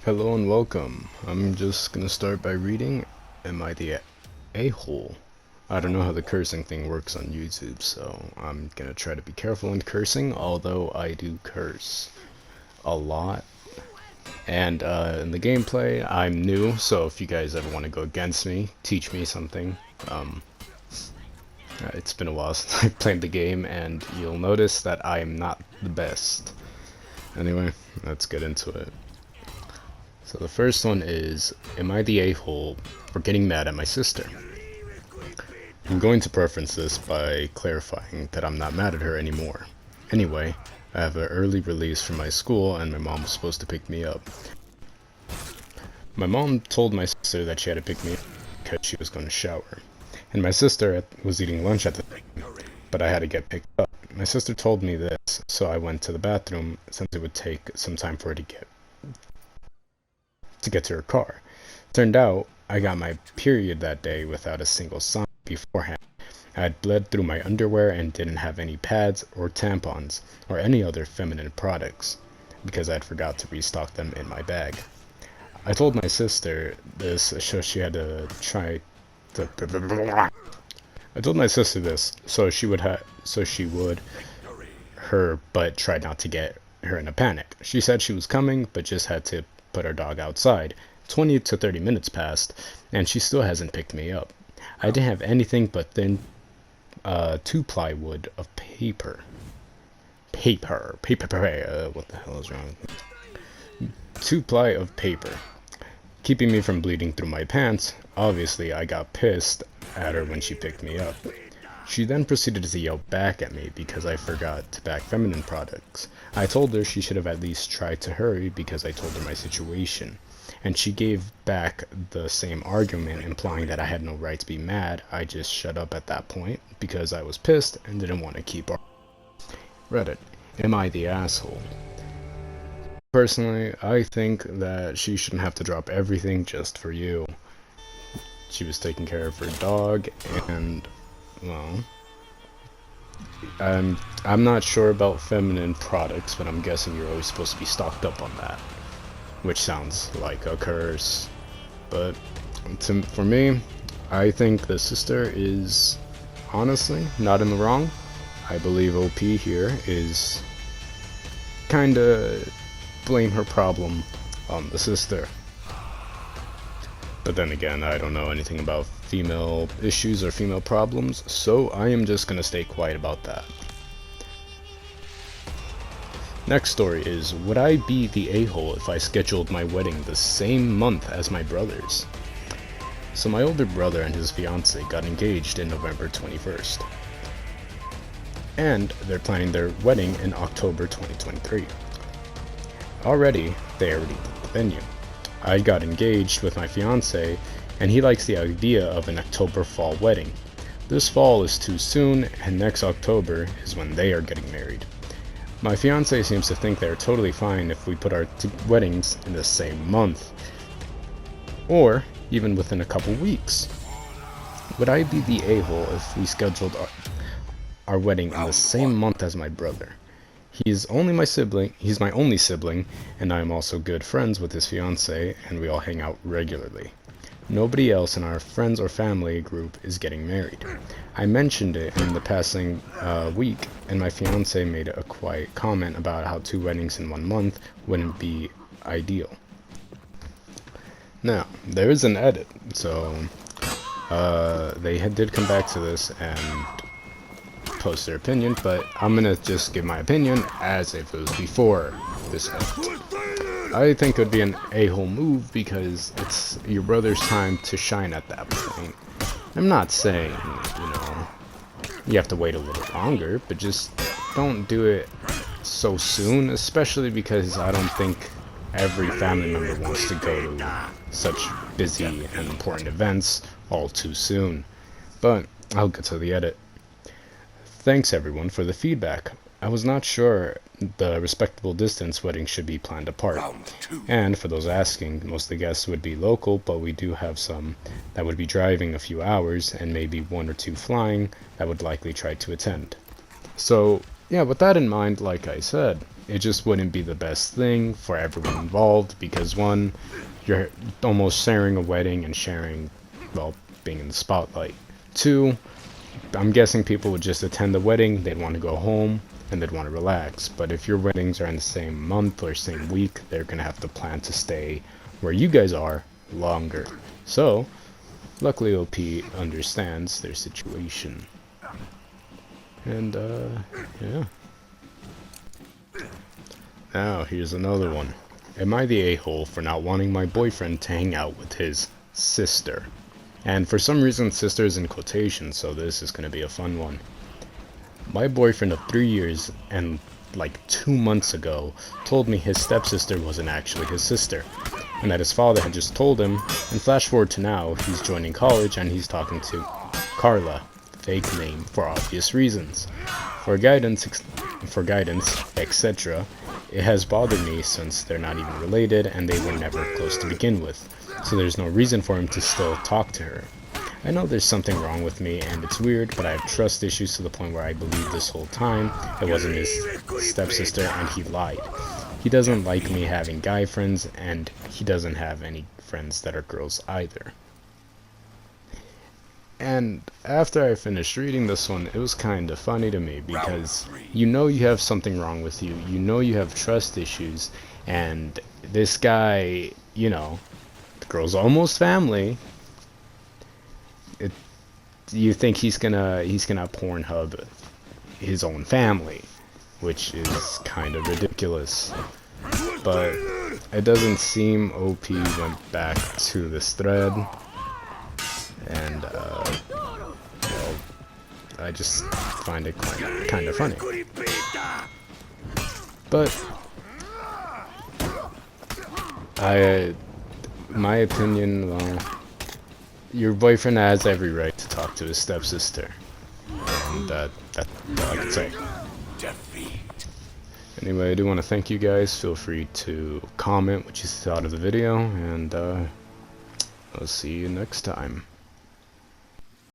Hello and welcome. I'm just gonna start by reading Am I the A-hole? I don't know how the cursing thing works on YouTube, so I'm gonna try to be careful in cursing, although I do curse a lot. And in the gameplay, I'm new, so if you guys ever want to go against me, teach me something. It's been a while since I've played the game, and you'll notice that I am not the best. Anyway, let's get into it. So the first one is, am I the a-hole for getting mad at my sister? I'm going to preference this by clarifying that I'm not mad at her anymore. Anyway, I have an early release from my school and my mom was supposed to pick me up. My mom told my sister that she had to pick me up because she was going to shower. And my sister was eating lunch at the time, but I had to get picked up. My sister told me this, so I went to the bathroom since it would take some time for her to get to her car. Turned out, I got my period that day without a single sign beforehand. I had bled through my underwear and didn't have any pads or tampons or any other feminine products because I'd forgot to restock them in my bag. I told my sister this so she had to try to I told my sister this so she would but tried not to get her in a panic. She said she was coming but just had to put our dog outside. 20 to 30 minutes passed, and she still hasn't picked me up. I didn't have anything but thin 2-ply wood of paper. Paper. What the hell is wrong with me? 2-ply of paper, keeping me from bleeding through my pants. Obviously, I got pissed at her when she picked me up. She then proceeded to yell back at me because I forgot to pack feminine products. I told her she should have at least tried to hurry because I told her my situation. And she gave back the same argument, implying that I had no right to be mad. I just shut up at that point because I was pissed and didn't want to keep arguing. Reddit. Am I the asshole? Personally, I think that she shouldn't have to drop everything just for you. She was taking care of her dog and, well, I'm not sure about feminine products, but I'm guessing you're always supposed to be stocked up on that, which sounds like a curse. But for me, I think the sister is honestly not in the wrong. I believe OP here is kinda blame her problem on the sister. But then again, I don't know anything about female issues or female problems, so I am just gonna stay quiet about that. Next story is, would I be the a-hole if I scheduled my wedding the same month as my brother's? So my older brother and his fiancée got engaged in November 21st. And they're planning their wedding in October 2023. They already booked the venue. I got engaged with my fiancé, and he likes the idea of an October fall wedding. This fall is too soon, and next October is when they are getting married. My fiancé seems to think they're totally fine if we put our weddings in the same month, or even within a couple weeks. Would I be the a-hole if we scheduled our wedding in the same month as my brother? He's my only sibling, and I am also good friends with his fiancée, and we all hang out regularly. Nobody else in our friends or family group is getting married. I mentioned it in the passing week, and my fiancé made a quiet comment about how 2 weddings in 1 month wouldn't be ideal. Now, there is an edit, so they did come back to this and post their opinion, but I'm gonna just give my opinion as if it was before this edit. I think it would be an a-hole move because it's your brother's time to shine at that point. I'm not saying, you have to wait a little longer, but just don't do it so soon, especially because I don't think every family member wants to go to such busy and important events all too soon. But I'll get to the edit. Thanks everyone for the feedback. I was not sure the respectable distance wedding should be planned apart. And for those asking, most of the guests would be local, but we do have some that would be driving a few hours, and maybe 1 or 2 flying that would likely try to attend. So, yeah, with that in mind, like I said, it just wouldn't be the best thing for everyone involved, because one, you're almost sharing a wedding and sharing, well, being in the spotlight. Two, I'm guessing people would just attend the wedding, they'd want to go home, and they'd want to relax. But if your weddings are in the same month or same week, they're gonna have to plan to stay where you guys are longer. So, luckily OP understands their situation. And, yeah. Now, here's another one. Am I the a-hole for not wanting my boyfriend to hang out with his sister? And for some reason, sister is in quotation, so this is going to be a fun one. My boyfriend of 3 years and like 2 months ago told me his stepsister wasn't actually his sister, and that his father had just told him, and flash forward to now, he's joining college and he's talking to Carla, fake name for obvious reasons. For guidance, etc. It has bothered me since they're not even related and they were never close to begin with, so there's no reason for him to still talk to her. I know there's something wrong with me and it's weird, but I have trust issues to the point where I believe this whole time it wasn't his stepsister and he lied. He doesn't like me having guy friends and he doesn't have any friends that are girls either. And after I finished reading this one, it was kind of funny to me, because you know you have something wrong with you, you know you have trust issues, and this guy, you know, the girl's almost family, you think he's gonna Pornhub his own family, which is kind of ridiculous. But it doesn't seem OP went back to this thread. And, well, I just find it kind of funny. But, my opinion, well, your boyfriend has every right to talk to his stepsister. And that's all I can say. Anyway, I do want to thank you guys. Feel free to comment what you thought of the video, and, I'll see you next time.